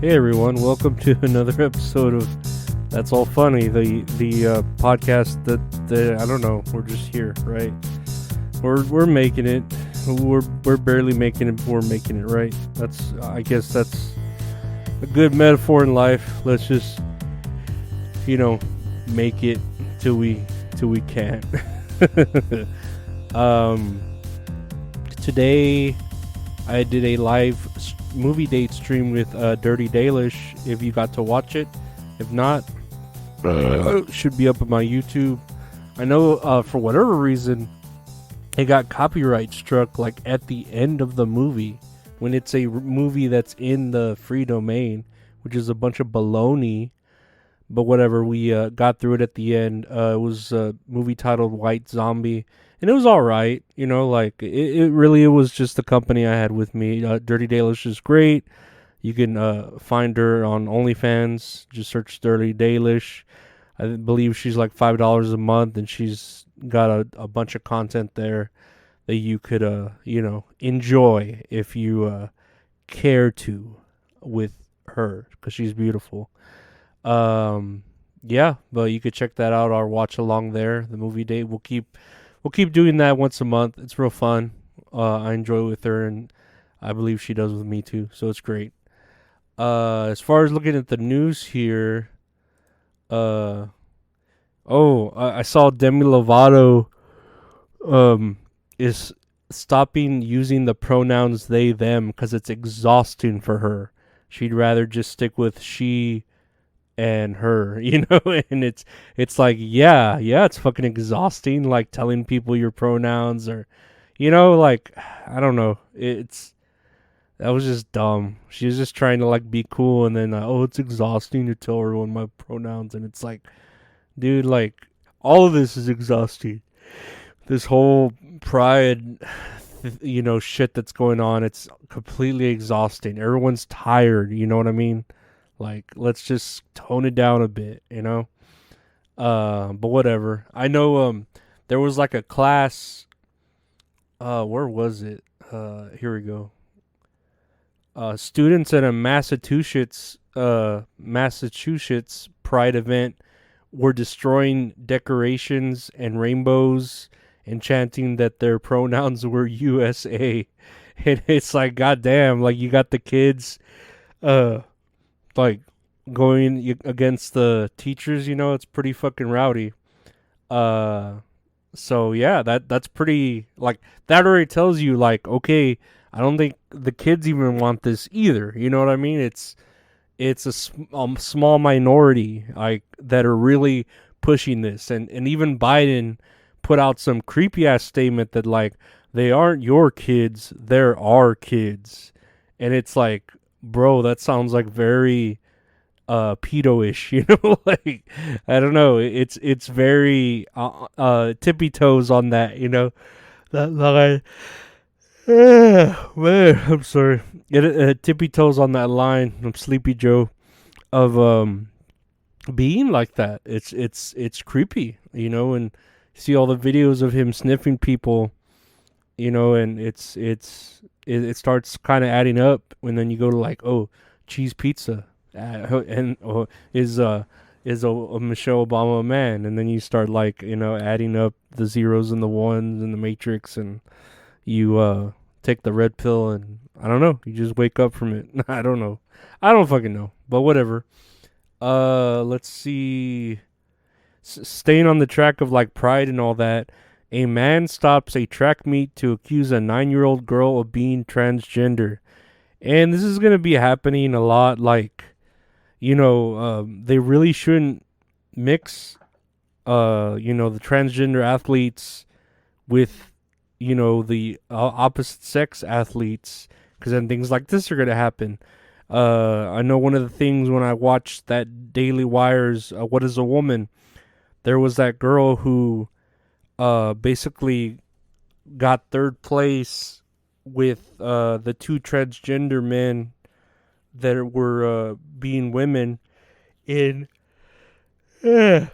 Hey everyone, welcome to another episode of That's All Funny, the podcast that I don't know, we're just here, right? We're making it. We're barely making it, but we're making it, right? I guess that's a good metaphor in life. Let's just make it till we can't. um Today I did a live movie date stream with Dirty Dalish. If you got to watch it, if not, it should be up on my YouTube. I know for whatever reason it got copyright struck like at the end of the movie when it's a movie that's in the free domain, which is a bunch of baloney. But whatever, we got through it at the end. It was a movie titled White Zombie. And it was all right, it really was just the company I had with me. Dirty Dalish is great. You can find her on OnlyFans. Just search Dirty Dalish. I believe she's like $5 a month, and she's got a bunch of content there that you could, enjoy if you care to with her, because she's beautiful. Yeah, but you could check that out or watch along there. The movie date, we'll keep doing that once a month. It's real fun. I enjoy with her, and I believe she does with me too. So it's great. As far as looking at the news here, I saw Demi Lovato is stopping using the pronouns they them because it's exhausting for her. She'd rather just stick with she and her, and it's like, yeah, it's fucking exhausting, like telling people your pronouns, or I don't know, that was just dumb. She was just trying to like be cool, and then it's exhausting to tell everyone my pronouns, and it's like, dude, like all of this is exhausting. This whole pride shit that's going on, it's completely exhausting. Everyone's tired, you know what I mean? Like, let's just tone it down a bit, but whatever. I know there was like a class, where was it? Here we go. Students at a Massachusetts Pride event were destroying decorations and rainbows and chanting that their pronouns were USA. And it's like, goddamn, like you got the kids like going against the teachers, it's pretty fucking rowdy. So yeah, that's pretty, like, that already tells you, like, okay, I don't think the kids even want this either. You know what I mean? It's a small minority like that are really pushing this, and even Biden put out some creepy ass statement that like they aren't your kids, they're our kids, and it's like, bro, that sounds like very pedo-ish, like, I don't know, it's very tippy toes on that, that line. Man, I'm sorry. Tippy toes on that line from Sleepy Joe of being like that. It's creepy, and see all the videos of him sniffing people, and it starts kind of adding up. And then you go to like, cheese pizza, and is a Michelle Obama a man, and then you start like adding up the zeros and the ones in the matrix, and you take the red pill, and I don't know, you just wake up from it. I don't know. I don't fucking know. But whatever. Let's see. Staying on the track of like pride and all that, a man stops a track meet to accuse a 9-year-old girl of being transgender. And this is going to be happening a lot. Like, they really shouldn't mix, the transgender athletes with the opposite sex athletes, because then things like this are going to happen. I know one of the things when I watched that Daily Wire's What is a Woman, there was that girl who basically got third place with the two transgender men that were being women in the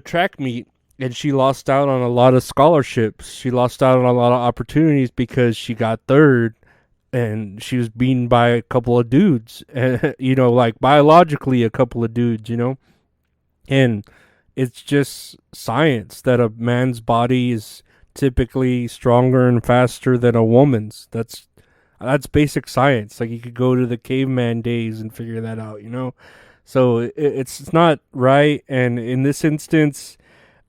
track meet. And she lost out on a lot of scholarships. She lost out on a lot of opportunities because she got third and she was beaten by a couple of dudes, and like biologically a couple of dudes, and it's just science that a man's body is typically stronger and faster than a woman's. That's basic science. Like, you could go to the caveman days and figure that out. So it's not right. And in this instance,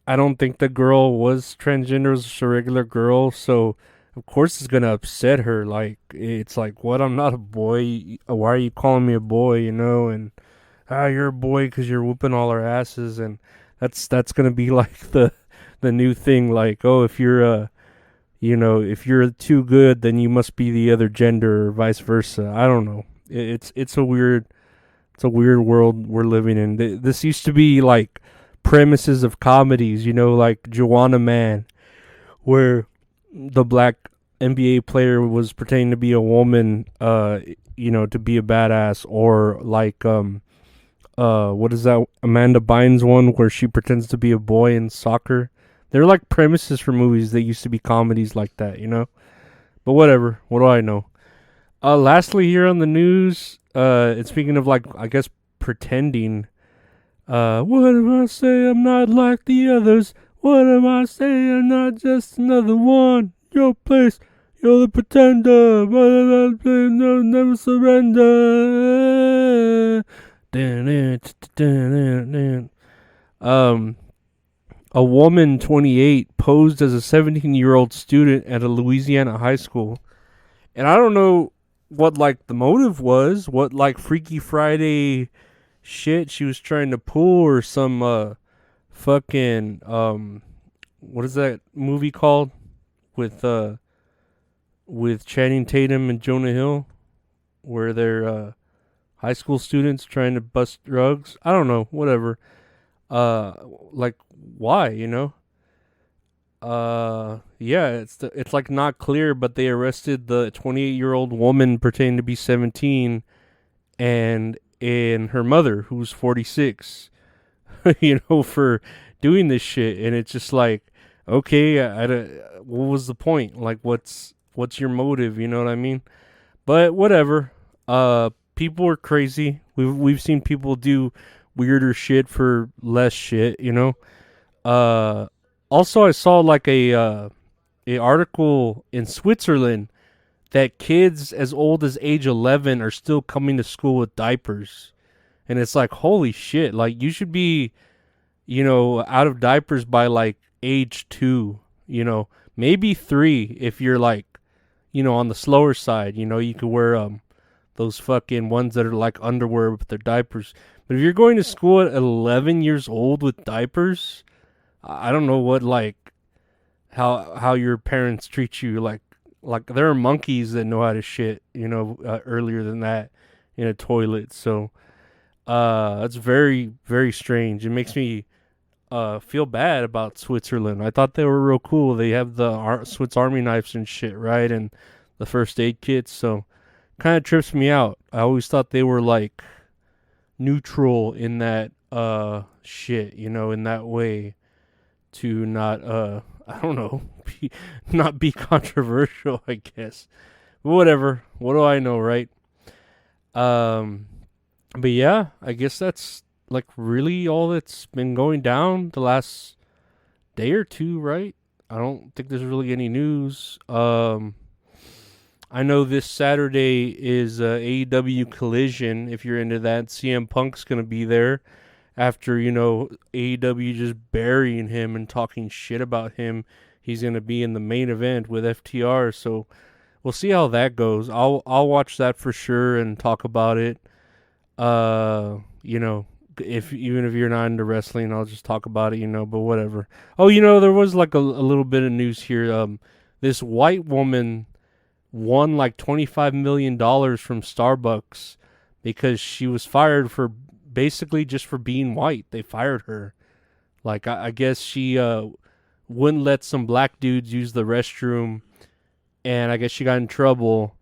I don't think the girl was transgender, it was just a regular girl. So of course it's gonna upset her. Like, it's like, what? I'm not a boy. Why are you calling me a boy? And you're a boy because you're whooping all our asses, and that's gonna be like the new thing. Like, oh, if you're too good, then you must be the other gender, or vice versa. I don't know. It's a weird world we're living in. This used to be like premises of comedies, like Joanna Man, where the black NBA player was pretending to be a woman, to be a badass, or like what is that Amanda Bynes one where she pretends to be a boy in soccer. They're like premises for movies that used to be comedies like that. But whatever. What do I know? Lastly, here on the news, and speaking of, like, I guess, pretending, what am I say? I'm not like the others. What am I say? I'm not just another one. Your place, you're the pretender. Never surrender. A woman, 28, posed as a 17-year-old student at a Louisiana high school. And I don't know what, like, the motive was, what, like, Freaky Friday shit she was trying to pull, or some fucking what is that movie called with Channing Tatum and Jonah Hill, where they're high school students trying to bust drugs. I don't know, whatever. Like, why, yeah, it's like not clear, but they arrested the 28-year-old woman pretending to be 17, and her mother, who's 46, for doing this shit. And it's just like, okay, what was the point? Like, what's your motive? You know what I mean? But whatever. People are crazy. We've seen people do weirder shit. For less shit. Also, I saw like a article in Switzerland that kids as old as age 11 are still coming to school with diapers. And it's like, holy shit. Like, you should be, out of diapers by like age 2, maybe 3 if you're like, on the slower side. You could wear those fucking ones that are like underwear with their diapers. But if you're going to school at 11 years old with diapers, I don't know what, like, how your parents treat you. Like there are monkeys that know how to shit, earlier than that in a toilet. So that's very, very strange. It makes me feel bad about Switzerland. I thought they were real cool. They have the Swiss Army knives and shit, right? And the first aid kits. So kind of trips me out. I always thought they were like neutral in that shit, in that way, to not I don't know, not be controversial, I guess. But whatever. What do I know, right? But yeah, I guess that's like really all that's been going down the last day or two, right? I don't think there's really any news. I know this Saturday is AEW Collision. If you're into that, CM Punk's gonna be there after, AEW just burying him and talking shit about him. He's gonna be in the main event with FTR, so we'll see how that goes. I'll watch that for sure and talk about it. If even if you're not into wrestling, I'll just talk about it, but whatever. Oh, there was like a little bit of news here. This white woman won like $25 million from Starbucks because she was fired for basically just for being white. They fired her. Like, I guess she wouldn't let some black dudes use the restroom, and I guess she got in trouble,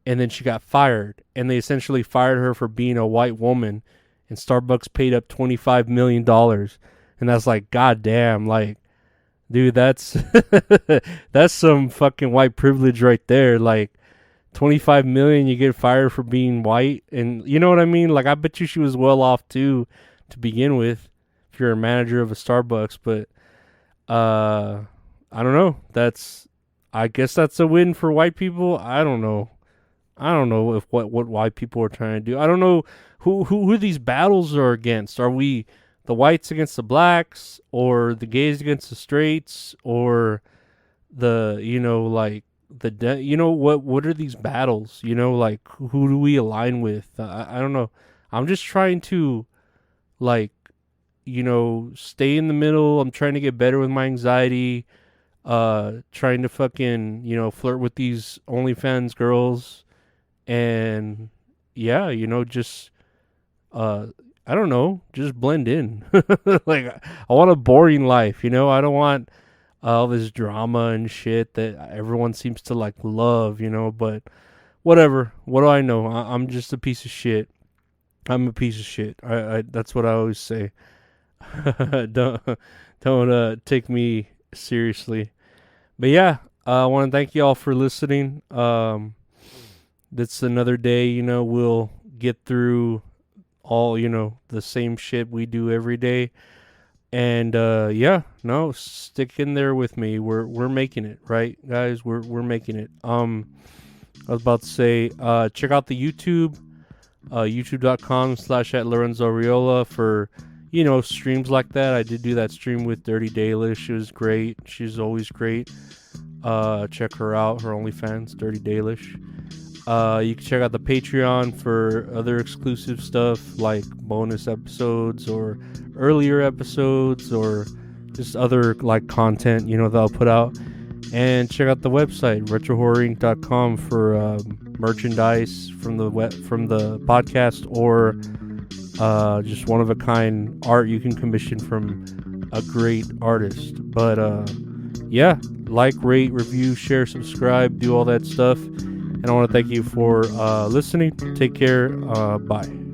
and then she got fired. And they essentially fired her for being a white woman, and Starbucks paid up $25 million. And that's like, goddamn, like, dude, that's that's some fucking white privilege right there. Like, 25 million, you get fired for being white, and you know what I mean. Like, I bet you she was well off too, to begin with, if you're a manager of a Starbucks. But I don't know. I guess that's a win for white people. I don't know. I don't know if what white people are trying to do. I don't know who these battles are against. Are we the whites against the blacks, or the gays against the straights, or the like what are these battles? Like, who do we align with? I don't know. I'm just trying to, like, stay in the middle. I'm trying to get better with my anxiety. Trying to fucking flirt with these OnlyFans girls, and yeah, just uh I don't know, just blend in. Like, I want a boring life. I don't want all this drama and shit that everyone seems to like love. But whatever. What do I know? I'm just a piece of shit. I'm a piece of shit. I that's what I always say. Don't take me seriously. But yeah, I want to thank you all for listening. That's another day. We'll get through all the same shit we do every day. And yeah, no, stick in there with me. We're making it, right, guys? We're making it. I was about to say, check out the YouTube, youtube.com/@LorenzoRiola for streams like that. I did do that stream with Dirty Dalish. It was great. She's always great. Check her out. Her OnlyFans, Dirty Dalish. You can check out the Patreon for other exclusive stuff like bonus episodes or earlier episodes, or just other like content that I'll put out. And check out the website retrohorrorinc.com for merchandise from the podcast, or just one of a kind art you can commission from a great artist. But yeah, like, rate, review, share, subscribe, do all that stuff. And I want to thank you for listening. Take care. Bye.